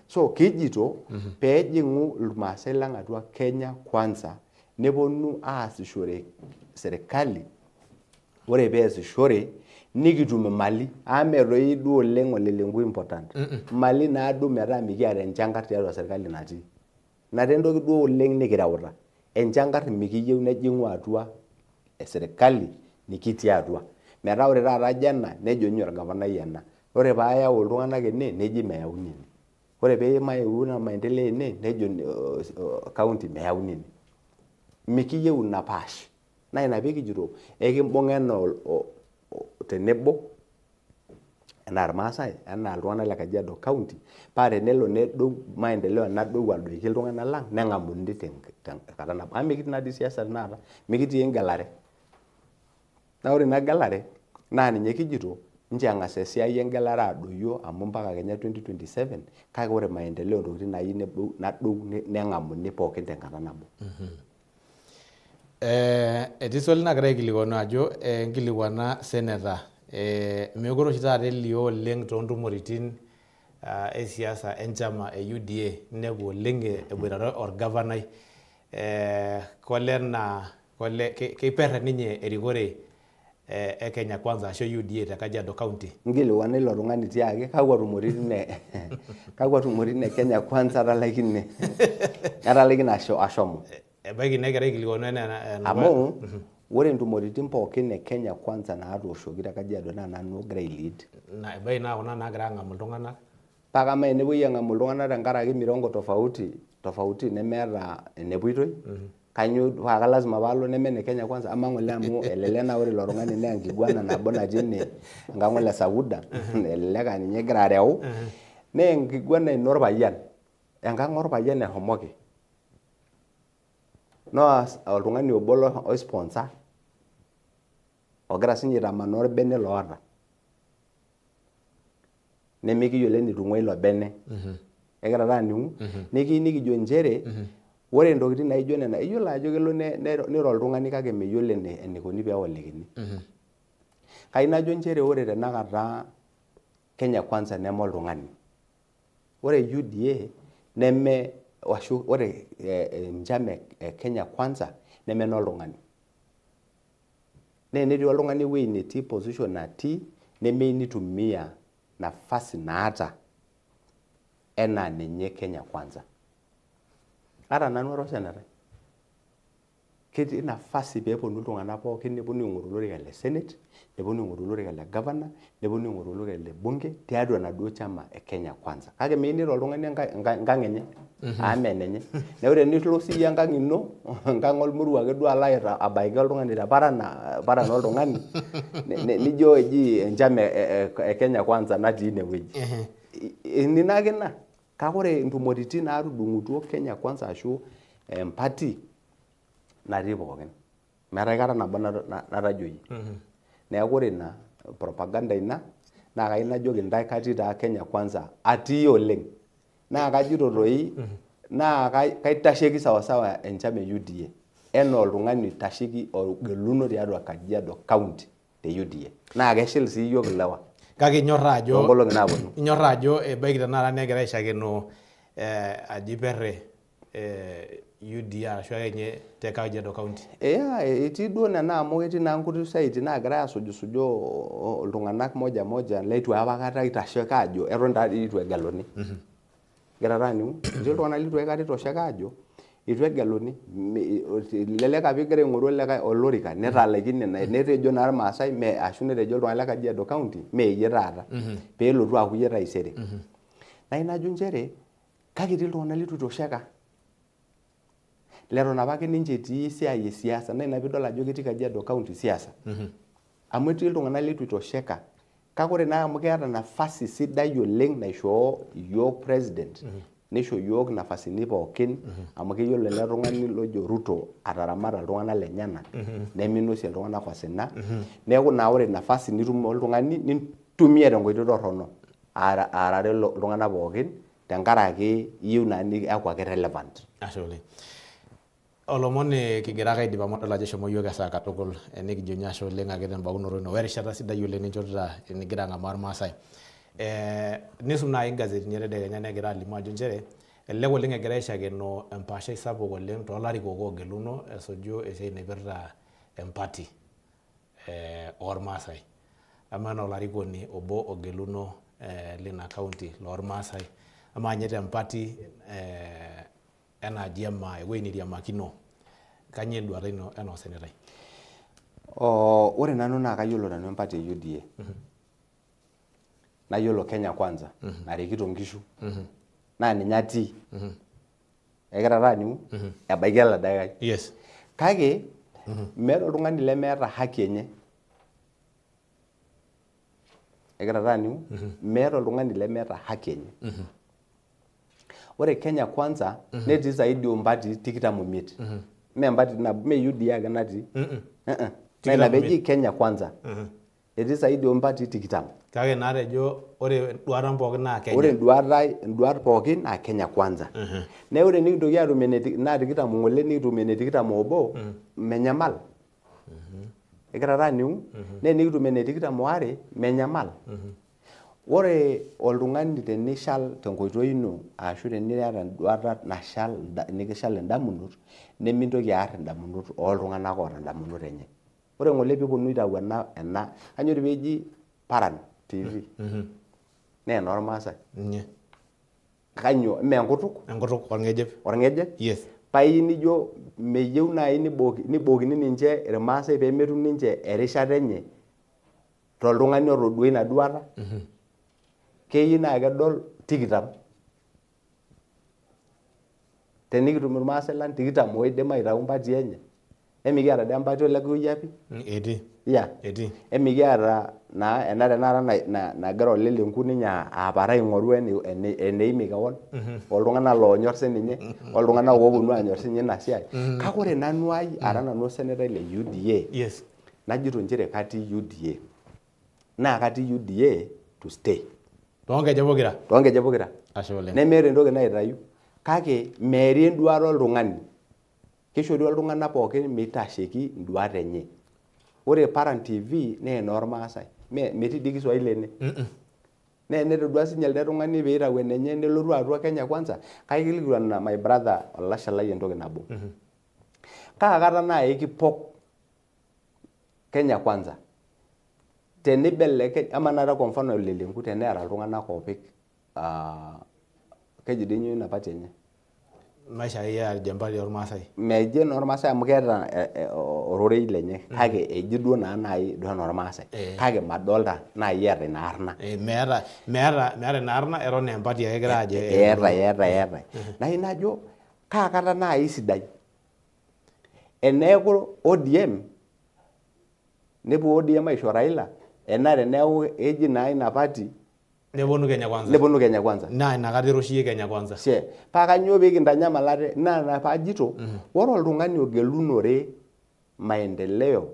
Speaker 1: so kijito pee ejing'u irmaasai lang atua Kenya kwanza neponu aasishore serikali ore pee easishore nikitum mali ametoi duo oleng olelengu important mali naado metaa mikiata enchangar tiatua serikali natii natii entoki duo oleng nikireuta enchangar mikiyieu nejing'u atua serikali nikitii atua metaa ore taata jana nejo nyoo orgavanai ena ore paayau iltung'anak ene neji meyauni ene ore pee mayau na maendeleo ene nejo county meyauni ene mikiyieu ina paash na ina pee kijito ekimbung'a enaa tenebo enaa irmaasai enaa iltung'anak le Kajiado county paa tenelo nedou maendeleo nadou adoiki iltung'anak lang neng'amuni tenkata nabo amu mikitii nadii siasa tenakata mikitii engelare na ore ina gelare naa ninye kijito nche ang'as esiai engelare adoyio amu mpaka Kenya 2027 kake ore maendeleo ntokitin nayieu nadou neng'amuni pookin tenkata nabo
Speaker 2: etii swali nagira aikilikuanu ajo enkilikuana seneta mekure oshi taata elio oleng toontumoritin esiasa enchama e UDA inepu oleng eboitare orgavanai keiperre ninye erikore e Kenya kwanza ashu UDA te Kajiado County
Speaker 1: nkilikuana ilo tung'ani tiake kakwa tumoritin Kenya kwanza atalaikine ashomo
Speaker 2: ebaiki negira aikilikuanu
Speaker 1: amu ore ntumoritin pookin e Kenya kwanza naatooshoki te Kajiado naa nanu ogira ailid
Speaker 2: na ebaiki naa kuna nagira ang'amu iltung'anak
Speaker 1: paa kama enepoi ang'amu iltung'anak tenkaraki mirongo tofauti nemeeta enepoitoi kanyo paa lazima paalo neme ne Kenya kwanza ama ng'ole amu elelek naa ore ilo tung'ani naa enkiguana nabo natii ene nkang'ole Sauda elelek aa ninye egira areu naa enkiguana ino orpayian enkang' orpayian ehomoki no oltung'ani obo oisponsor ogira sinye aitamanaa orbene loota nemikiyiolo enitung'ua ilo bene egira taa aning'u nikiyieu nikijo njere ore ntokitin naijo nena iyiolo ajo kelo niro oltung'ani kake meyiolo enikoni pee ewolikini kayieu najo njere ore tenakata Kenya kwanza neme oltung'ani ore UDA neme washu ore enchama e Kenya kwanza neme oltung'ani na enetii oltung'ani ewueji netii position natii nemeyieu nitumia nafasi naata enaa ninye Kenya kwanza ata nanu ara osenatai ketii nafasi pee eponu iltung'anak pookin neponu aing'oru olorika le Senate neponu aing'oru olorika le Governor neponu aing'oru olorika le Bunge tiatua enaduo chama e Kenya kwanza kake meyieu niro oltung'ani enkang' enye aame enenye na ore enilo siyie enkang' ino enkang' olmurua ake duo alo abaiki oltung'ani te paran oltung'ani nijo eji enchama e Kenya kwanza natii inewueji nina ake ina kake ore ntumoritin naatudung'utuo Kenya kwanza ashu empati natii pookin meeta aikata nabo natajoyie neeku ore ina propaganda ina naa kayieu najoki ntae katii taa Kenya kwanza atii oleng naa kajito toi naa kaitasheki sawasawa enchama e UDA enaa oltung'ani oitasheki orgeluno tiatua Kajiado County te UDA naa keshil sii iyiok ilewa
Speaker 2: kake inyorra ajo
Speaker 1: nkolong'i naaponu
Speaker 2: inyorra ajo ebaiki tenakata negira aishakeno aji perre UDA ashu akenye te Kajiado County
Speaker 1: etii duo nena amu ketii naa nkuti saiti naagira asujisujoo iltung'anak moja leitu aikata itasheki ajo eton taa itu egeluni egira taa aning'u etii iltung'anak litu aikata itosheki ajo itu egeluni lelek apa egira aing'oru likae olorika netalaikine netejo naa irmaasai me ashu netejo iltung'anak le Kajiado County meyie taata peelotu aaku yie taisere naa inajo nchere kake etii iltung'anak litu itosheka leton apake ninche etii esiai e siasa naa ina piidol ajo ketii Kajiado County siasa amu etii iltung'anak litu itosheka kake ore naa amu keeta nafasi sidai oleng naishoo iyiok president nisho iyiok nafasini pookin amu keyiolo ele tung'ani lojo Ruto ataramata iltung'anak lenyenak neminosie iltung'anak osina neeku naa ore nafasi nitum oltung'ani nintumia tenkoitoi torrono aarare iltung'anak pookin tenkaraki iyieu naa niaku ake relevant.
Speaker 2: Ashe oleng. Olomoni kigira ake aidip amu adol ajo eshomo iyiok esaa katukul nikijo nye ashe oleng ake tembaunoto ino werishata sidai oleng ninchorita enigira ang'amaa irmaasai. Nisum naaji ingazetini etedekenya negira alimu ajo nchere elelek oleng egira aishakeno empaashai sapuk oleng toolarikok oogeluno esuju esiai naipirta empati ormaasai. Ama enaa olarikoni obo ogeluno lina county loormaasai ama nye tempati enaaji ema ewuei niriamakino kanyio enduata ino enaa osenetai?
Speaker 1: Ore nanu naa kayiolo nanu empati e UDA. Nayiolo Kenya Kwanza narikito nkishu naa ninye atii egira taanyu ebaiki ele dakai.
Speaker 2: Yes.
Speaker 1: Kake meeta oltung'ani lemeeta haki enye. Egira taanyu meeta oltung'ani lemeeta haki enye. Ore Kenya Kwanza netii zaidi ompati 25. Mee mpati nabo mee UDA ake natii. Na ina peji Kenya Kwanza. Etii zaidi ompati 20.
Speaker 2: Kake naatejo ore duata pookin naa Kenya.
Speaker 1: Ore duat pookin naa Kenya Kwanza. Na ore nikintoki atum naa 20 ng'ole nikitum ene 21 menyamal. Egira taanyu naa nikitum ene 22 menyamal. Ore oltung'ani tenishal tenkoitoi ino ashu teniyata duata nashal nikishal indamunot nemintoki aar indamunot oltung'anak oota indamunot enye. Ore ng'ole peeponu aitau ena kanyo peeji PARAN TV naa enormaasai. Kanyo mee enkutuk?
Speaker 2: Enkutuk orng'ejep.
Speaker 1: Orng'ejep?
Speaker 2: Yes.
Speaker 1: Pai nijo meyieu naaji nibokini ninche irmaasai peemetum ninche erishata enye toltung'ani otodua ina duata. Keyieu naa kedol 20. Tenikitum irmaasai lang 20 oidim aitau mpati enye. Emikiata dee mpati ole Kuyiapi?
Speaker 2: Etii.
Speaker 1: Yeah.
Speaker 2: Etii.
Speaker 1: Emikiata naa ena tenakata nagira olelenku ninye aapara aing'oru eneimie kewon oltung'anak loonyor sininye oltung'anak ooponu aanyor sininye ina siai. Kake ore nanu ai ara nanu osenetai le UDA.
Speaker 2: Yes.
Speaker 1: Najito nchere katii UDA. Naa katii UDA to stay.
Speaker 2: Toonkejek pokira?
Speaker 1: Toonkejek pokira.
Speaker 2: Ashe oleng.
Speaker 1: Nemeeta entoki naitayu. Kake meeri enduata oltung'ani. Kishori oltung'anak pookin meitasheki induat enye. Ore PARAN TV naa enoormaasai. Metii dii Kiswahili ene. Nee netodua sinye elde tung'ani peitau enenye nelotu atua Kenya Kwanza. Kake kilikuan my brother olashe lai entoki nabo. Kaakata naai kipok Kenya Kwanza. Tenibelekeny ama nara kwa mfano olelenku teneeta iltung'anak oopik keji dii nyoo ina pati enye.
Speaker 2: Maisha ya jambali ormaasai.
Speaker 1: Meje normaasai amu keeta ororei lenye kake eji duo naa nai duo normaasai. Kake madolta naai eeta ina arna.
Speaker 2: Meeta ina arna eton empati ake egira ajo.
Speaker 1: Eeta. Na inajo kaakata naai sidai. Eneeku ODM nepuo ODM aisho Raila enare neeku eji naa ina pati
Speaker 2: neponu Kenya Kwanza.
Speaker 1: Neponu Kenya Kwanza.
Speaker 2: Naa inakata iroshie Kenya Kwanza.
Speaker 1: She, paa kanyo peekintanyamalate naa paajito ore oltung'ani ogelunore maendeleo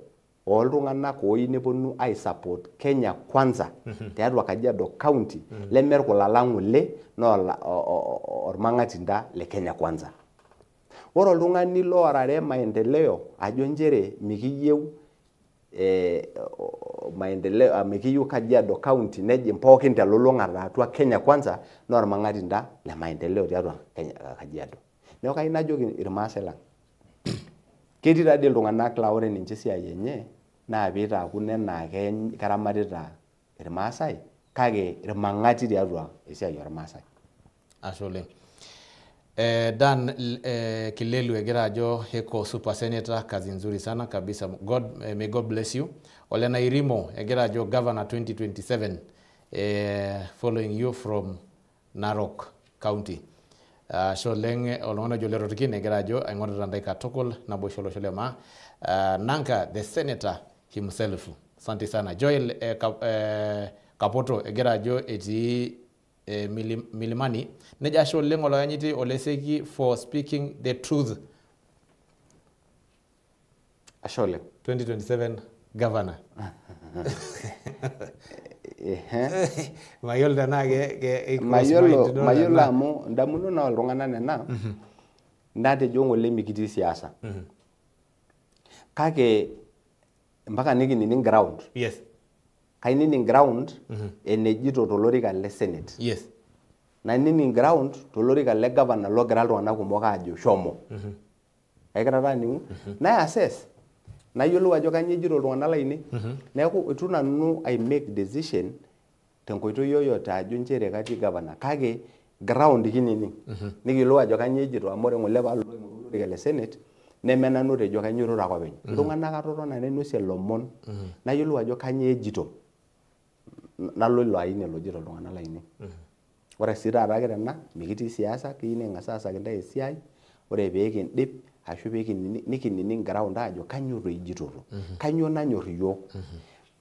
Speaker 1: oltung'anak oyieu neponu aisupport Kenya Kwanza tiatua Kajiado County lemer kulala ng'ole naa ormang'atinda le Kenya Kwanza. Ore oltung'ani loorare maendeleo ajo nchere mikiyieu maendeleo mikiyieu Kajiado County nejing pookin telulung'ata atua Kenya Kwanza naa ormang'atinda le maendeleo tiatua Kajiado. Neeku kayieu najoki irmaasai lang. Ketii taadii iltung'anak laa ore ninche esiai enye naa piitaaku nena keramatita irmaasai kake irmang'ati tiatua esiai ormaasai.
Speaker 2: Ashe oleng. Dan Kilelu egira ajo heko super senator, kazi nzuri sana kabisa. May God bless you. Ole Nairimo egira ajo governor 2027 following you from Narok County. Sholeng olona jo lerotiki egira ajo aingorita ndai katukul nabo sholosho ma Nanka the senator himself. Asante sana. Joel Kapoto egira ajo eti Milimani neja sholeng olanyiti oleseki for speaking the truth.
Speaker 1: Ashole
Speaker 2: 2027 governor. Mayol dana ke
Speaker 1: mayol amu ndamuno na oltung'ana nena ndate jongole mikiti siasa. Kake mpaka nini ground.
Speaker 2: Yes.
Speaker 1: Kainini ground enejito tolorika le Senate.
Speaker 2: Yes.
Speaker 1: Na nini ground tolorika le governor logira iltung'ana kumok ajo shomo. Aikata ningu na assess na yiolou ajo kanyio ejito iltung'ana laine. Neeku itu nanu I make decision tenkoitoi yoyote ajo nchere katii governor kake ground kinini. Nikiyiolou ajo kanyio ejito amu ore ngole lorika le Senate nemenanu tejo kanyio ero akopeny. Iltung'ana katotona nainosie lomon nayiolou ajo kanyio ejito. Nalo ilo aini lojito iltung'ana laine. Ore sii taata tena mikitii siasa kiyieu niking'asa aasaki ntae esiai ore pee kindip ashu pee nikinini ground ajo kanyio ejito. Kanyio nanyor iyiok.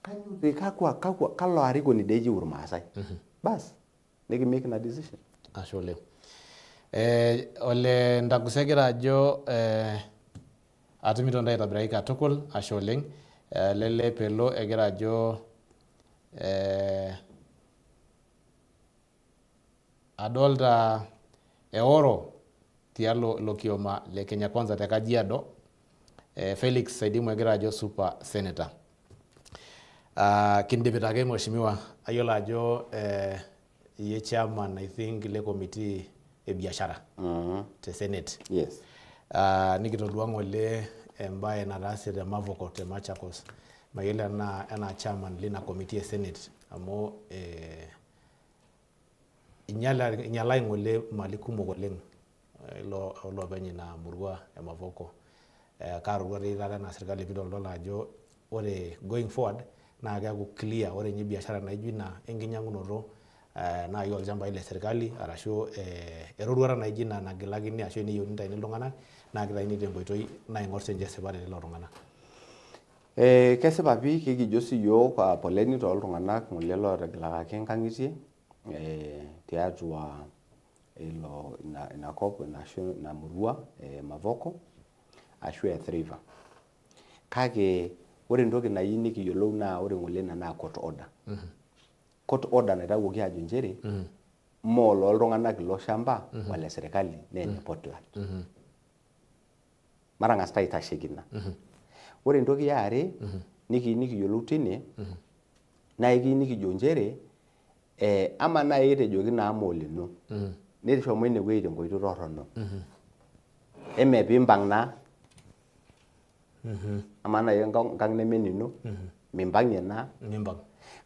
Speaker 1: Kanyio kalo arikoni dei eyieu irmaasai. Bas nikimake na decision.
Speaker 2: Ashe oleng. Ole Ndaguse egira ajo atumito ntae aitobiraki katukul. Ashe oleng. Lele Pelo egira ajo adolta eoro tialo lokioma le Kenya Kwanza te Kajiado. Felix Saidimu egira ajo super senator. Kindipitake mheshimiwa ayiolo ajo ye chairman I think le committee e biashara te Senate.
Speaker 1: Yes.
Speaker 2: Nikitodua ngole embaye nataase te Mavoko te Machakos. Mayele na chairman lina committee e Senate amu inyala ngole mali kumok oleng lo penye na murua ya Mavoko. Karua rira na serikali bidol ajo ore going forward na keaku clear ore nye biashara naijo ina enkinyangunoto na yo olchamba ile serikali arashu eroruara naijo ina nagilakini ashu eniyieu nitaini iltung'ana na kitaini tenkoitoi naing'or sinche esipata lelo tung'ana.
Speaker 1: Kesipa pii kikijo siyiok poleni tooltung'ana ngole lootegilakaki nkang'itie tiatua ilo inakop ashu ina murua Mavoko ashu Athi River. Kake ore entoki nayieu nikiyiolou naa ore ngole na court order. Court order naitawuoki ajo nchere mo looltung'ana ilo shamba wale serikali nene Portland. Marang'as taitasheki ina. Ore entoki yare nikiyiolou tine na ikiyieu nikijo nchere ama na etejoki naa molino. Nishomo inewueji tenkoitoi torrono. Eme piimpang' naa. Ama na enkang' nemenino. Mimpang'ie naa.
Speaker 2: Mimpang'.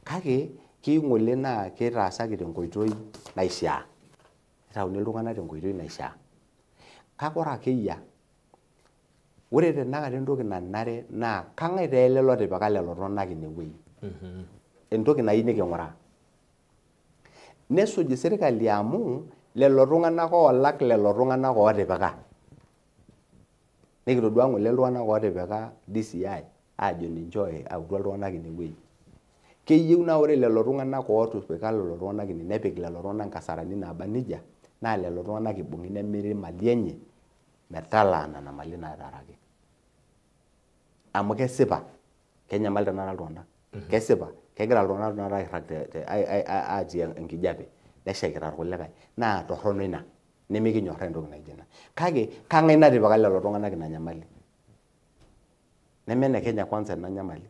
Speaker 1: Kake kiyieu ngole naa kitaasaki tenkoitoi naishaa. Itauni iltung'ana tenkoitoi naishaa. Kake ore akeyia ore tenakata entoki nanare naa kang'ae taa ele lotipika lelo tung'anak inewueji. Entoki nayieu niking'uraa. Nesuj serikali amu lelo tung'anak oolak lelo tung'anak ootipika. Nikitodua ngole iltung'anak ootipika DCI ajo ninche autua iltung'anak inewueji. Keyieu naa ore lelo tung'anak ootipika lelo tung'anak ine nepik lelo tung'anak nkasarani naaba nejia naa lelo tung'anak ibung'i nemiri mali enye metalaa nena mali naataraki. Amu kesipa kenyamal tenakata iltung'anak. Kesipa kegira iltung'anak tenakata airrag atii enkijape neshekita irkulikae naa torrono ina nemikinyorraa entoki naijo ina. Kake kang'ae natipika lelo tung'anak ina nyamali. Neme ne Kenya Kwanza ina nyamali.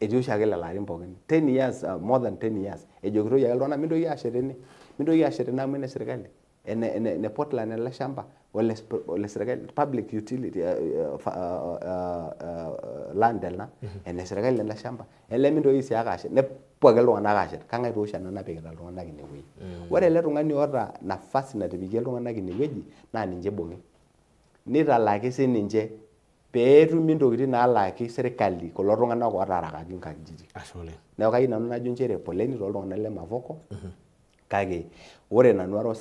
Speaker 1: Etii oshiake lelo arin pookin 10 years more than 10 years ejokitoi ake iltung'anak mintoki ashet ene. Mintoki ashet ene amu ene serikali. Ene Portland ele shamba ole serikali public utility land ena ene serikali ele shamba. Ele mintoki sii ake ashet pooki iltung'anak ashet kang'ae toosho ena napikita iltung'anak inewueji ore ele tung'ani oota nafasi natipikie iltung'anak inewueji naa ninche ibung'i nitalaki sininche peetumi ntokitin naalaki serikali kulo tung'anak ootarakaki nkajijik neeku kayieu nanu najo nchere poleni tooltung'anak le Mavoko kake ore nanu ara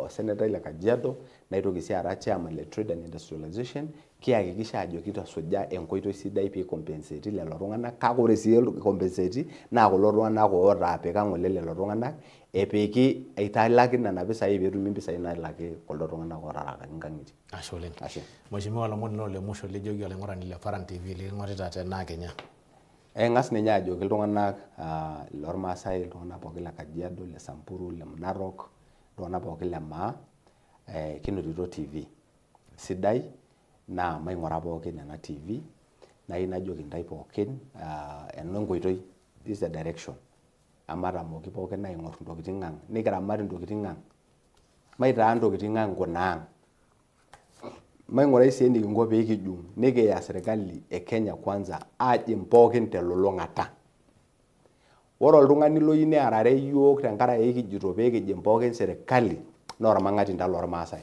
Speaker 1: osenetai le Kajiado naitoki sii ara chairman le Trade and Industrialization kihakikisha ajo kitasuja enkoitoi sidai pee compensate lelo tung'anak kake ore sii compensate naa kulo tung'anak ootaapika ng'ole lelo tung'anak epiki aitalaki nena pisai peetumi mpisai naalaki kuldo tung'anak ootarakaki nkang'itie.
Speaker 2: Ashe oleng. Mheshimiwa lomon lino le musho lijoki olaing'urani le PARAN TV liking'orita tena Kenya. Eng'as
Speaker 1: ninye ajoki iltung'anak lormaasai iltung'anak pooki le Kajiado le Samburu le Narok iltung'anak pooki le Maa kinotito TV sidai naa maing'ura pookin ena TV nayieu najoki ntae pookin ena enkoitoi this is the direction amatamoki pookin aing'or ntokitin ang' nikiramat ntokitin ang' maitaa ntokitin ang' kunaang' maing'urai sii enikinko pee kijung nikiya serikali e Kenya kwanza ajing pookin telulung'ata ore oltung'ani loyieu nearare yiok tenkaraki kijito pee kijing pookin serikali naa ormang'atinda lormaasai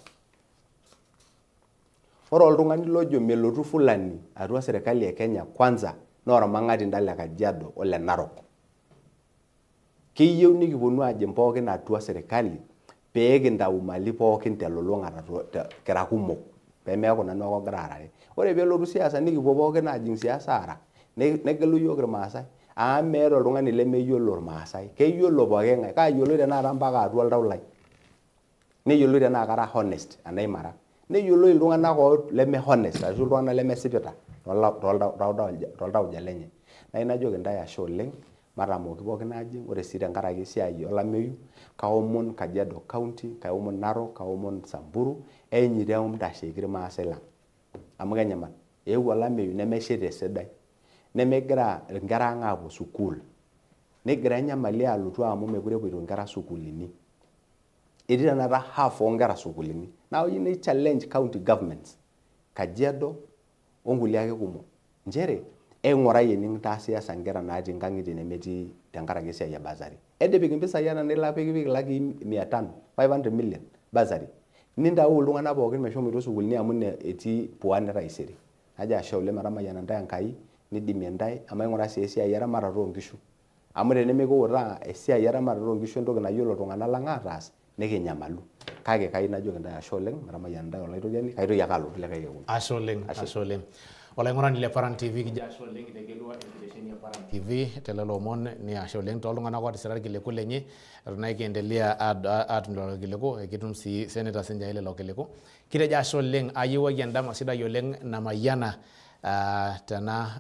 Speaker 1: ore oltung'ani lojo melotu fulani atua serikali e Kenya kwanza naa ormang'atinda le Kajiado ole Narok kiyieu nikiponu ajing pookin atua serikali pee kintau mali pookin telulung'ata kira kumok pemeeku nanu ake ogira arare ore peelotu siasa nikipuo pookin ajing siasa ara negelu yiok irmaasai amu meeta oltung'ani lemeyiolo irmaasai keyiolo pooki ng'ae kaayioloi tenakata mpaka atua oltau lai neyioloi tenaa kara honest enaimara neyioloi iltung'anak leme honest ashu iltung'anak lemesipita toltauja lenye nayieu najoki ntae ashe oleng matamoki pookin ajing ore sii tenkaraki esiai olameyu kaomon Kajiado County kaomon Narok kaomon Samburu enyiteu mtasheiki irmaasai lang amu kenyamal eewuo olameyu nemeshaita esidai nemegira nkera ang' aapuo sukuul negira enyamali alotu amu mekure epuoito nkera sukuulini etii tenakata half oonkera sukuulini naa oyieu ni challenge county governments Kajiado onkulie ake kumok nchere eng'urai enintaa siasa nkera natii nkang'itie nemetii tenkaraki esiai e basari edipik impisai ena nilapikipik laki 500 million basari nintau iltung'anak pookin meshomoito sukuulini amu etii puan taisere ajo ashe oleng metamayiana ntae Enkai nidimie ntae amu aing'ura sii esiai eramatare oonkishu amu tenemikiutaa esiai eramatare oonkishu entoki nayiolo iltung'anak lang aataas nikinyamalu kake kayieu najoki ntae ashe oleng metamayiana ntae olaitokiani kaitoki ake alotu likae kekun.
Speaker 2: Ashe oleng. Olaing'urani le PARAN TV kijo ashe oleng kitegelua enkitesheni e PARAN TV telelo omon ni ashe oleng tooltung'anak ootisira irkiliku lenye eton naa kiendelea aatum lelo kiliku kitum sii seneta sinjai lelo kiliku kitejo ashe oleng ayiewuaki endama sidai oleng namayiana tena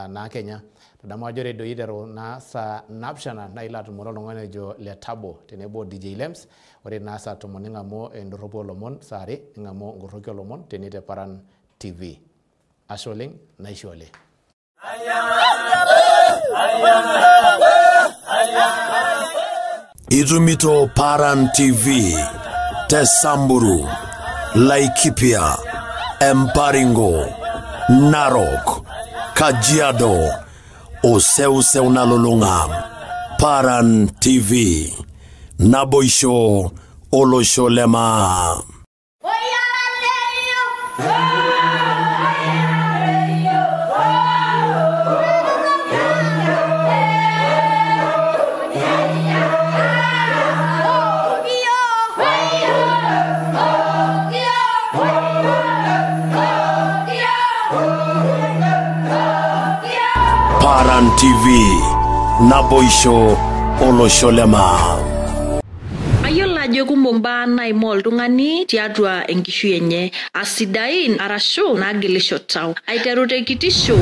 Speaker 2: naa Kenya tadamu ajo redio iteru naa saa 7 naa ilo atumore oltung'ani ojo le Tabo tenebo DJ Lems ore naa saa 10 ning'amu endorropu olomon saa 2 ning'amu nkoroki olomon tene te PARAN TV. Ashe oleng naisho oleng.
Speaker 3: Itumito PARAN TV te Samburu, Laikipia, Baringo, Narok, Kajiado, Oseu Nalulung'a. PARAN TV naboisho olosholema. PARAN TV naboisho olosholema.
Speaker 4: Ayiolo ajo kumok mbaa naimaa oltung'ani tiatua enkishui enye asidain arashu naagilisho tau aiteru te kitisho.